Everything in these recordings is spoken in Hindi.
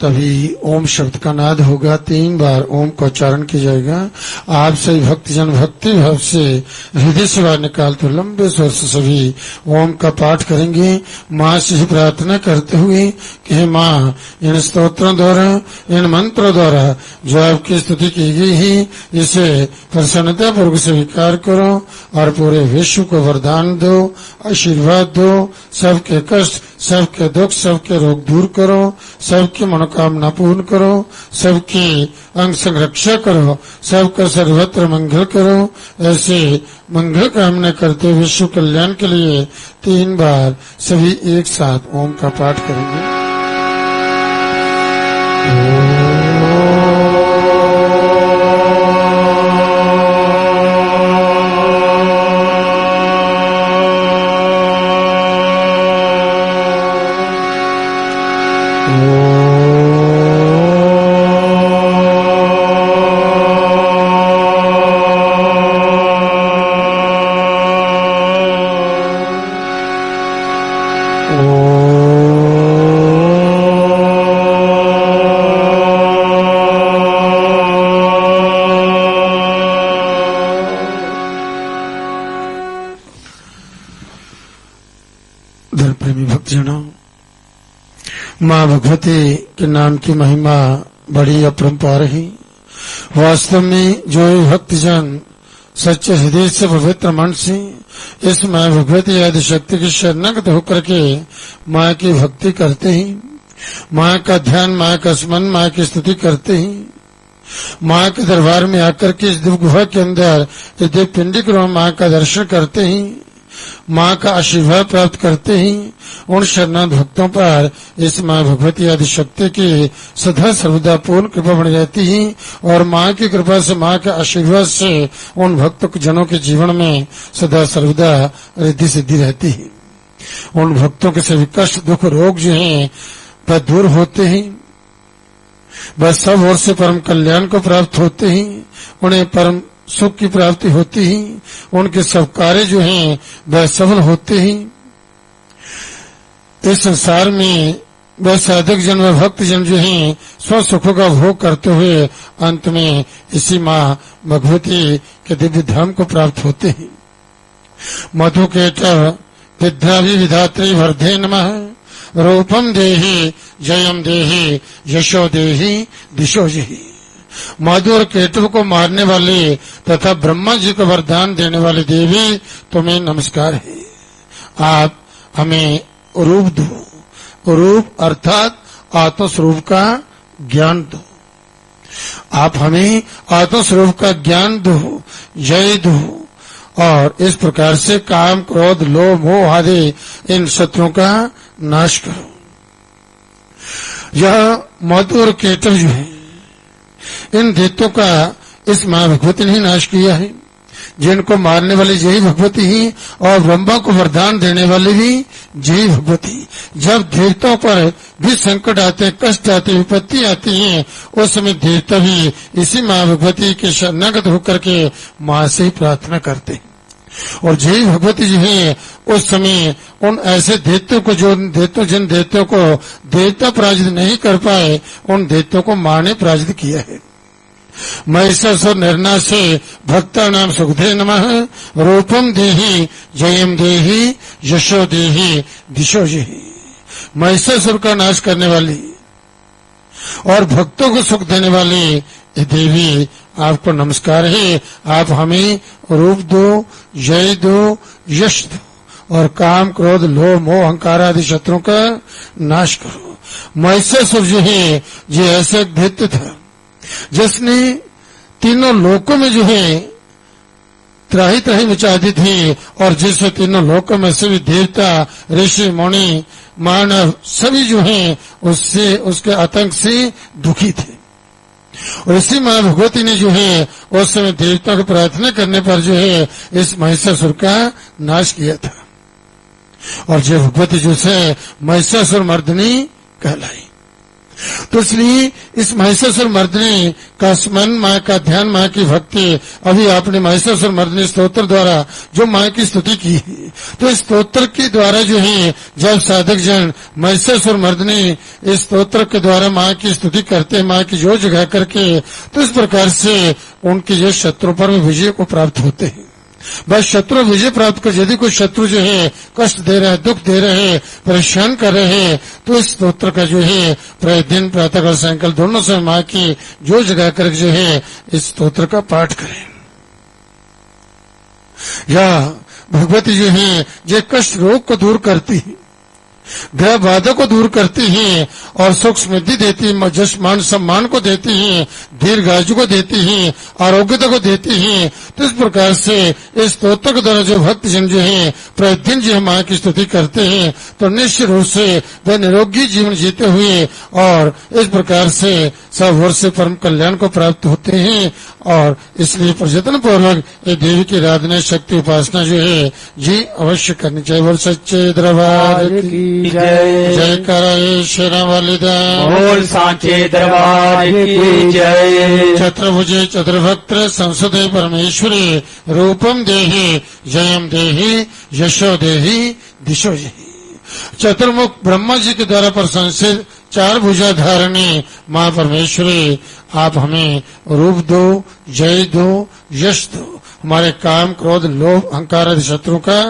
तभी ओम शब्द का नाद होगा। 3 बार ओम का उच्चारण किया जाएगा। आप सभी भक्तजन भक्ति भाव से हृदय से बाहर निकाल तो लंबे स्वर से सभी ओम का पाठ करेंगे। माँ से प्रार्थना करते हुए कि हे माँ, इन स्तोत्रों द्वारा, इन मंत्रों द्वारा जो आपकी स्तुति की गई है, इसे प्रसन्नता पूर्वक स्वीकार करो और पूरे विश्व को वरदान दो, आशीर्वाद दो। सबके कष्ट, सबके दुख, सबके रोग दूर करो, सबकी मनोकामना पूर्ण करो, सबकी अंग संरक्षा करो, सबका सर्वत्र मंगल करो। ऐसे मंगल कामना करते विश्व कल्याण के लिए 3 बार सभी एक साथ ओम का पाठ करेंगे। प्रेमी भक्तजनों, माँ भगवती के नाम की महिमा बड़ी अपरंपार है। वास्तव में जो भक्तजन सच्चे हृदय से पवित्र मन से इस माँ भगवती आदि शक्ति की शरणागत होकर के माँ की भक्ति करते हैं, माँ का ध्यान, माँ का स्मरण, माँ की स्तुति करते हैं, माँ के दरबार में आकर के इस दिव्य गुफा के अंदर इस दिव्य पिंडी को माँ का दर्शन करते हैं, माँ का आशीर्वाद प्राप्त करते हैं, उन शरणागत भक्तों पर इस माँ भगवती आदि शक्ति की सदा सर्वदा पूर्ण कृपा बनी रहती है और माँ की कृपा से, माँ के आशीर्वाद से उन भक्त जनों के जीवन में सदा सर्वदा रिद्धि सिद्धि रहती है। उन भक्तों के सभी कष्ट, दुख, रोग जो हैं वह दूर होते हैं, वह सब ओर से परम कल्याण को प्राप्त होते हैं, उन्हें परम सुख की प्राप्ति होती है, उनके सब कार्य जो हैं वह सफल होते हैं। इस संसार में वह साधक जन व भक्त जन जो हैं स्व सुखों का भोग करते हुए अंत में इसी माँ भगवती के दिव्य धाम को प्राप्त होते हैं। मधु केटव विद्याभि विधात्री वर्धे नमः, रूपम देहि जयम देहि यशो देहि दिशो देहि। मधु और केतु को मारने वाले तथा ब्रह्मा जी को वरदान देने वाली देवी, तुम्हें नमस्कार है। आप हमें रूप दो, रूप अर्थात आत्मस्वरूप का ज्ञान दो। आप हमें आत्मस्वरूप का ज्ञान दो, जय दो और इस प्रकार से काम, क्रोध, लोभ, मोह आदि इन शत्रुओं का नाश करो। यह मधु और केतु जो है, इन दैत्यों का इस माँ भगवती ने नाश किया है। जिनको मारने वाली यही भगवती ही और ब्रह्मा को वरदान देने वाली भी यही भगवती। जब देवताओं पर भी संकट आते, कष्ट आते, विपत्ति आती है, उस समय देवता भी इसी माँ भगवती के शरणागत होकर के माँ से ही प्रार्थना करते हैं और यही भगवती जो है उस समय उन ऐसे दैत्यों को, जिन दैत्यों को देवता पराजित नहीं कर पाए, उन दैत्यों को माँ ने पराजित किया है। महिषासुर निर्णय से भक्ता नाम सुखदे नमः, रूपम देहि जयम देहि यशो देहि दिशो देहि। महिषासुर का नाश करने वाली और भक्तों को सुख देने वाली देवी, आपको नमस्कार है। आप हमें रूप दो, जय दो, यश दो और काम, क्रोध, लोभ, मोह, अहंकार आदि शत्रुओं का नाश करो। महिषासुर जो है ये ऐसा दैत्य था जिसने तीनों लोकों में जो है त्राही त्राही मचा दी थी और जिससे तीनों लोकों में सभी देवता, ऋषि, मुनि, मानव सभी जो हैं उससे, उसके आतंक से दुखी थे। और इसी माँ भगवती ने जो है उस समय देवता को प्रार्थना करने पर जो है इस महिषासुर का नाश किया था और जो भगवती जो है महिषासुर मर्दिनी कहलाई। तो इसलिए इस महिषासुर मर्दिनी का स्मरण, माँ का ध्यान, माँ की भक्ति, अभी आपने महिषासुर मर्दिनी स्तोत्र द्वारा जो माँ की स्तुति की है, तो इस स्तोत्र के द्वारा जो है जब साधक जन महिषासुर मर्दिनी इस स्तोत्र के द्वारा माँ की स्तुति करते हैं, माँ की जोर जगा करके, तो इस प्रकार से उनके जो शत्रु पर विजय को प्राप्त होते हैं। बस शत्रु विजय प्राप्त कर, यदि कोई शत्रु जो है कष्ट दे रहा है, दुख दे रहे हैं, परेशान कर रहे हैं, तो इस स्तोत्र का जो है प्रतिदिन प्रातःकाल सायंकाल दोनों समय माँ की जोर जगा कर जो है इस स्तोत्र का पाठ करें। या भगवती जो है जो कष्ट रोग को दूर करती है, ग्रह बाधा को दूर करती हैं और सुख समृद्धि देती है, जश मान सम्मान को देती हैं, दीर्घायु को देती हैं, आरोग्यता को देती हैं। तो इस प्रकार से इस स्तोत्र के द्वारा जो भक्त जन जो है प्रतिदिन जो माँ की स्तुति करते हैं, तो निश्चित रूप से वे निरोगी जीवन जीते हुए और इस प्रकार से सब वर्ष से परम कल्याण को प्राप्त होते हैं। और इसलिए प्रयत्न पूर्वक ये देवी की आराधना, शक्ति उपासना जो है जी अवश्य करनी चाहिए। बोल सच्चे दरबार की जय। जय कराए शेरा वाली दा, बोल सांचे दरबार की जय। चतुर्भुजे चतुर्भक्त संसदे परमेश्वरी रूपम देहि जयम देहि यशो देहि दिशो देहि। चतुर्मुख ब्रह्मा जी के द्वारा प्रशंसित चार भुजा धारणी माँ परमेश्वरी, आप हमें रूप दो, जय दो, यश दो, हमारे काम क्रोध लोभ अहंकार आदि शत्रु का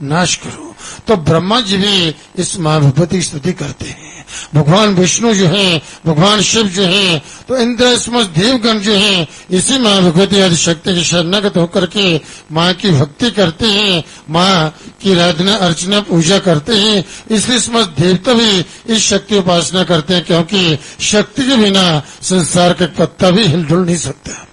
नाश करो। तो ब्रह्मा जी भी इस माँ भगवती की स्तुति करते हैं। भगवान विष्णु जो है, भगवान शिव जो है, तो इंद्र समस्त देवगण जो है इसी माँ भगवती आदि शक्ति की शरणागत होकर के माँ की भक्ति करते हैं, माँ की आराधना अर्चना पूजा करते हैं। इसलिए समस्त देवता भी इस शक्ति उपासना करते हैं, क्योंकि शक्ति के बिना संसार का पत्ता भी हिलडुल नहीं सकता।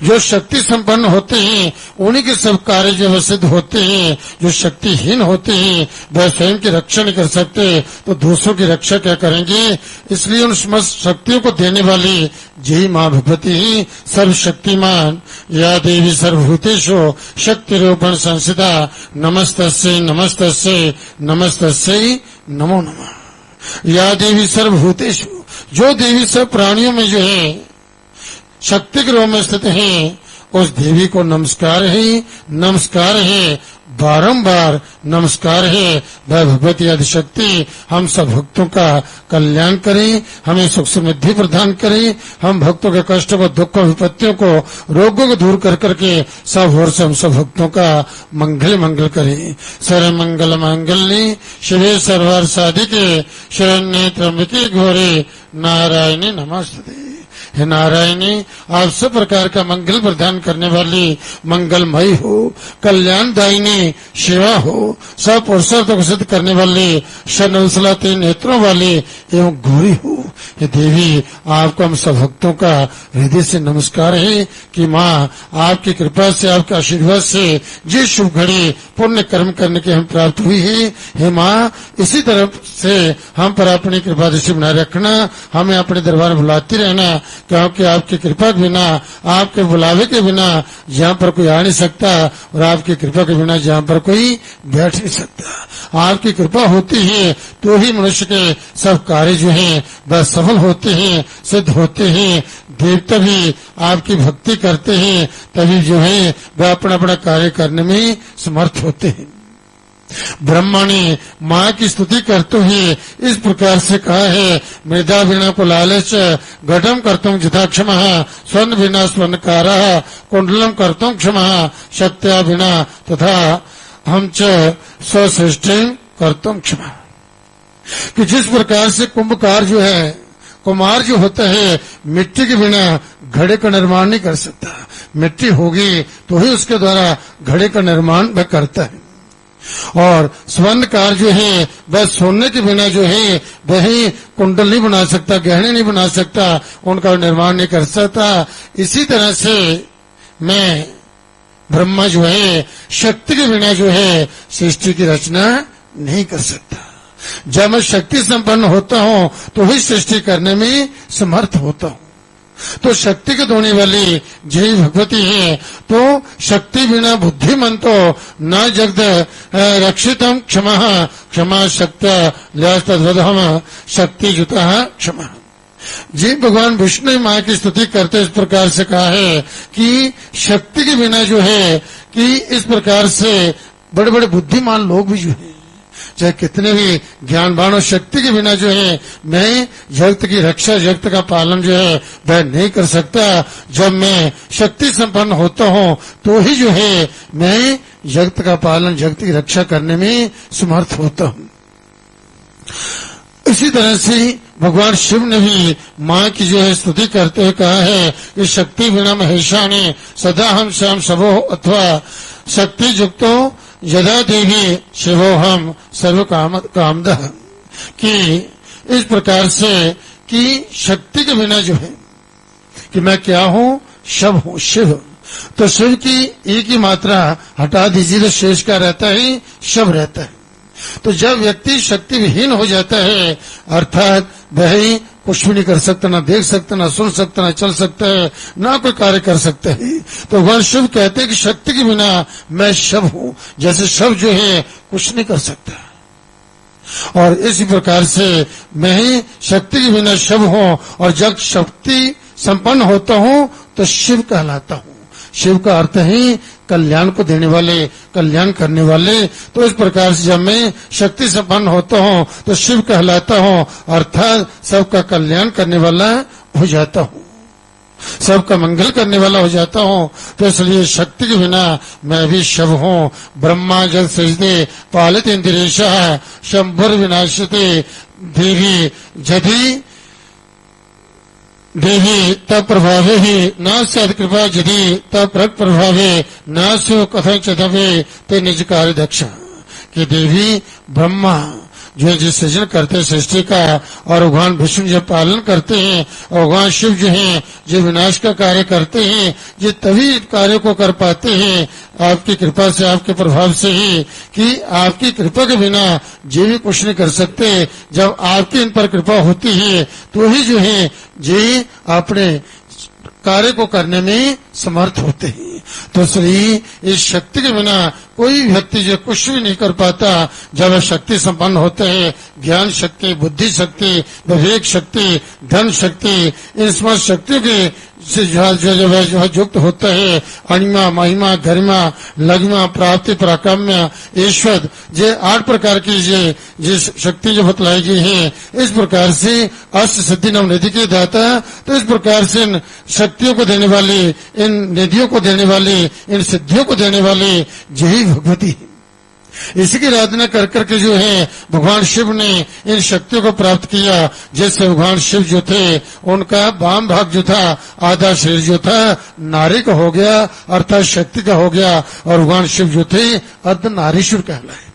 जो शक्ति संपन्न होते हैं उन्हीं के सब कार्य जो सिद्ध होते हैं। जो शक्तिहीन होते हैं वह स्वयं की रक्षा नहीं कर सकते, तो दूसरों की रक्षा क्या करेंगे। इसलिए उन समस्त शक्तियों को देने वाली यही माँ भगवती ही सर्वशक्तिमान, या देवी सर्वभूतेषु शक्ति रूपण संसिता, नमस्तस्यै नमस्तस्यै नमस्तस्यै नमो नमः। या देवी सर्वभूतेषु, जो देवी सब प्राणियों में जो है शक्ति के रूप में स्थित है, उस देवी को नमस्कार है, नमस्कार है, बारंबार नमस्कार है। वह भगवती आदिशक्ति हम सब भक्तों का कल्याण करें, हमें सुख समृद्धि प्रदान करें, हम भक्तों के कष्टों को, दुखों, विपत्तियों को, रोगों को दूर कर करके सब ओर से हम सब भक्तों का मंगल करें। सर्व मंगल मांगल्ये शिवे सर्वार्थ साधिके शरण्ये त्र्यंबके गौरी नारायणी नमस्ते। हे नारायणी, आप सब प्रकार का मंगल प्रदान करने वाली, मंगलमयी हो, कल्याणदायिनी सेवा हो, सब पुरुषार्थों को सिद्ध करने वाली, शर्नवसला तीन नेत्रों वाली एवं गौरी हो। हे देवी, आपको हम सब भक्तों का हृदय से नमस्कार है कि माँ आपकी कृपा से, आपके आशीर्वाद से जिस शुभ घड़ी पुण्य कर्म करने की हम प्राप्त हुई है, हे माँ इसी तरफ से हम पर अपनी कृपा दृष्टि बनाए रखना, हमें अपने दरबार में बुलाती रहना, क्योंकि आपकी कृपा के बिना, आपके बुलावे के बिना यहाँ पर कोई आ नहीं सकता, और आपकी कृपा के बिना यहाँ पर कोई बैठ नहीं सकता। आपकी कृपा होती है तो ही मनुष्य के सब कार्य जो हैं वह सफल होते हैं, सिद्ध होते हैं। देवता भी आपकी भक्ति करते हैं, तभी जो है वह अपना अपना कार्य करने में समर्थ होते हैं। ब्रह्मा ने माँ की स्तुति करते हुए इस प्रकार से कहा है, मृदा बिना कुलालच घटम करतुम यथा क्षमः, स्वर्ण बिना स्वर्णकारः कुंडलम करतुम क्षमः, शक्त्या बिना तथा हम च स्वसृष्टि करतुम क्षमः। कि जिस प्रकार से कुंभकार जो है, कुम्हार जो होता है, मिट्टी के बिना घड़े का निर्माण नहीं कर सकता, मिट्टी होगी तो ही उसके द्वारा घड़े का निर्माण वह करता है। और स्वर्णकार जो है वह सोने के बिना जो है वही कुंडल नहीं बना सकता, गहने नहीं बना सकता, उनका निर्माण नहीं कर सकता। इसी तरह से मैं ब्रह्मा जो है शक्ति के बिना जो है सृष्टि की रचना नहीं कर सकता। जब मैं शक्ति संपन्न होता हूँ तो ही सृष्टि करने में समर्थ होता हूँ। तो शक्ति को देने वाली जय भगवती है। तो शक्ति बिना बुद्धिमंतो न जगद रक्षितम क्षमा, क्षमा शक्त्या ल्यास्तद्वदहम शक्ति जुता क्षमा। जी भगवान विष्णु ने माँ की स्तुति करते इस प्रकार से कहा है कि शक्ति के बिना जो है कि इस प्रकार से बड़े बड़े बुद्धिमान लोग भी जो है चाहे कितने भी ज्ञानवान और शक्ति के बिना जो है मैं जगत की रक्षा जगत का पालन जो है वह नहीं कर सकता। जब मैं शक्ति संपन्न होता हूँ तो ही जो है मैं जगत का पालन जगत की रक्षा करने में समर्थ होता हूँ। इसी तरह से भगवान शिव ने भी माँ की जो है स्तुति करते हुए कहा है कि शक्ति बिना महेशाने सदा हम श्याम सबो अथवा शक्ति युक्तो यदा देवी शिवो हम सर्व कामदः कि इस प्रकार से कि शक्ति के बिना जो है कि मैं क्या हूँ शव हूँ शिव। तो शिव की एक ही मात्रा हटा दीजिए तो शेष का रहता है शव रहता है। तो जब व्यक्ति शक्ति विहीन हो जाता है अर्थात वह कुछ भी नहीं कर सकता, ना देख सकता, ना सुन सकता, ना चल सकता है, ना कोई कार्य कर सकता है। तो भगवान शिव कहते हैं कि शक्ति के बिना मैं शव हूँ, जैसे शव जो है कुछ नहीं कर सकता। और इसी प्रकार से मैं ही शक्ति के बिना शव हूँ और जब शक्ति संपन्न होता हूँ तो शिव कहलाता हूँ। शिव का अर्थ ही कल्याण को देने वाले, कल्याण करने वाले। तो इस प्रकार से जब मैं शक्ति संपन्न होता हूँ तो शिव कहलाता हूँ अर्थात सबका कल्याण करने वाला हो जाता हूँ, सबका मंगल करने वाला हो जाता हूँ। तो इसलिए शक्ति के बिना मैं भी शव हूँ। ब्रह्मा जल सजदे पालित इंद्रेशा शंभुर विनाशते देवी जदि देवी तब प्रभावे ही न सद कृपा यदि तब प्रक प्रभावे न सो कथन चदवे ते निज कार्य दक्ष कि देवी ब्रह्मा जो है जिस सृजन करते हैं सृष्टि का और भगवान विष्णु जो पालन करते हैं और भगवान शिव जो है जो विनाश का कार्य करते हैं ये तभी कार्य को कर पाते हैं आपकी कृपा से, आपके प्रभाव से ही कि आपकी कृपा के बिना ये भी कुछ नहीं कर सकते। जब आपकी इन पर कृपा होती है तो ही जो है ये अपने कार्य को करने में समर्थ होते हैं। तो इसलिए इस शक्ति के बिना कोई व्यक्ति जो कुछ भी नहीं कर पाता। जब शक्ति संपन्न होते हैं ज्ञान शक्ति, बुद्धि शक्ति, विवेक शक्ति, धन शक्ति, इन समस्त शक्तियों के से जो युक्त होता है अणिमा महिमा गरिमा लघिमा प्राप्ति पराक्रम्य ईश्वर ये 8 प्रकार की जिस शक्ति जो बतलाई गई है इस प्रकार से अष्ट सिद्धि नव निधि के दाता। तो इस प्रकार से इन शक्तियों को देने वाली, इन निधियों को देने वाली, इन सिद्धियों को देने वाली यही भगवती है। इसी की आराधना कर करके जो है भगवान शिव ने इन शक्तियों को प्राप्त किया। जैसे भगवान शिव जो थे उनका वाम भाग जो था आधा शरीर जो था नारी का हो गया अर्थात शक्ति का हो गया और भगवान शिव जो थे अर्ध नारीश्वर कहलाए।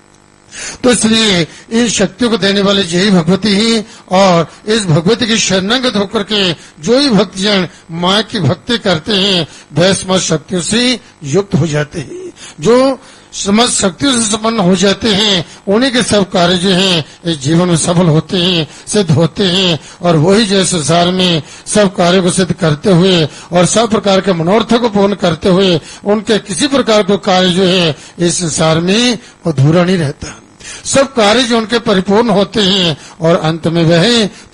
तो इसलिए इन शक्तियों को देने वाले यही भगवती ही और इस भगवती की शरणागत होकर के जो ही भक्तजन माँ की भक्ति करते हैं वह समस्त शक्तियों से युक्त हो जाते हैं। जो समस्त शक्तियों से संपन्न हो जाते हैं उन्हीं के सब कार्य जो हैं इस जीवन में सफल होते हैं, सिद्ध होते हैं। और वही जो संसार में सब कार्यों को सिद्ध करते हुए और सब प्रकार के मनोरथों को पूर्ण करते हुए उनके किसी प्रकार का कार्य जो है इस संसार में अधूरा नहीं रहता। सब कार्य जो उनके परिपूर्ण होते हैं और अंत में वह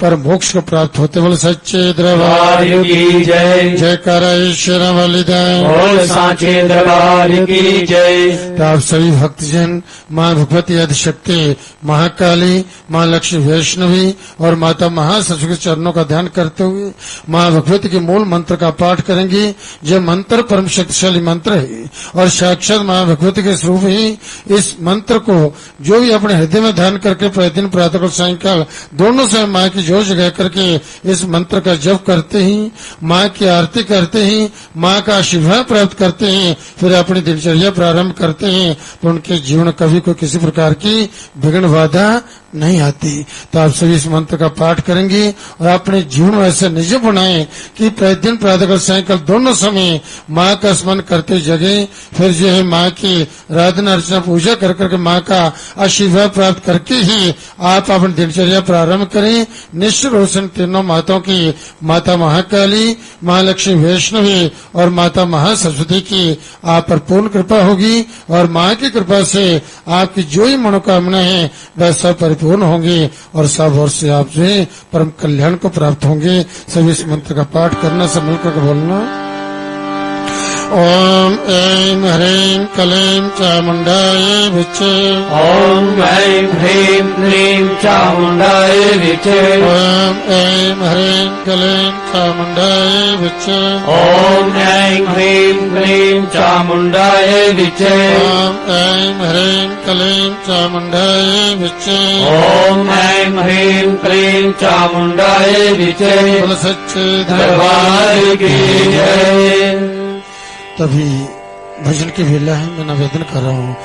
पर मोक्ष को प्राप्त होते। बोले सच्चे दरबार की जय। जयकारा ईश्वर बलिदान बोल सांचे दरबार की जय। तो आप सभी भक्तजन माँ भगवती आदिशक्ति महाकाली, माँ लक्ष्मी वैष्णवी और माता महासरस्वती के चरणों का ध्यान करते हुए माँ भगवती के मूल मंत्र का पाठ करेंगे। यह मंत्र परम शक्तिशाली मंत्र है और साक्षात माँ भगवती के स्वरूप ही इस मंत्र को जो भी अपने हृदय में ध्यान करके प्रतिदिन प्रातः और सायंकाल दोनों समय माँ की जोर जगा करके इस मंत्र का जप करते ही, माँ की आरती करते ही, माँ का आशीर्वाद प्राप्त करते हैं, फिर अपनी दिनचर्या प्रारंभ करते हैं तो उनके जीवन कभी कोई किसी प्रकार की विघ्न बाधा नहीं आती। तो आप सभी इस मंत्र का पाठ करेंगे और अपने जीवन में ऐसे निज बनाए कि प्रतिदिन प्रातः सायंकाल दोनों समय माँ का स्मरण करते जगे। फिर जो है माँ की आराधना अर्चना पूजा कर करके माँ का आशीर्वाद प्राप्त करके ही आप अपनी दिनचर्या प्रारंभ करें। निश्चित रोशन तीनों माताओं की, माता महाकाली, महालक्ष्मी वैष्णवी और माता महासरस्वती की आप पर पूर्ण कृपा होगी और माँ की कृपा से आपकी जो ही मनोकामना है वह सब पूर्ण होंगे और सब ओर से आपसे परम कल्याण को प्राप्त होंगे। सभी इस मंत्र का पाठ करना, सब मिलकर बोलना। ओम ऐं ह्रीं क्लीं चामुंडाय विचे। ओम ऐं ह्रीं क्लीं चामुंडाय विचे। ओम ऐं ह्रीं क्लीं चामुंडाय विचे। ओम ऐं ह्रीं क्लीं चामुंडाय विचे। ओम ऐं ह्रीं क्लीं चामुंडाय विचे। ओम ऐं ह्रीं क्लीं चामुंडाय विचे। बोल सच्चे दरबार की जय। तभी भजन की वेला है, मैं निवेदन कर रहा हूँ।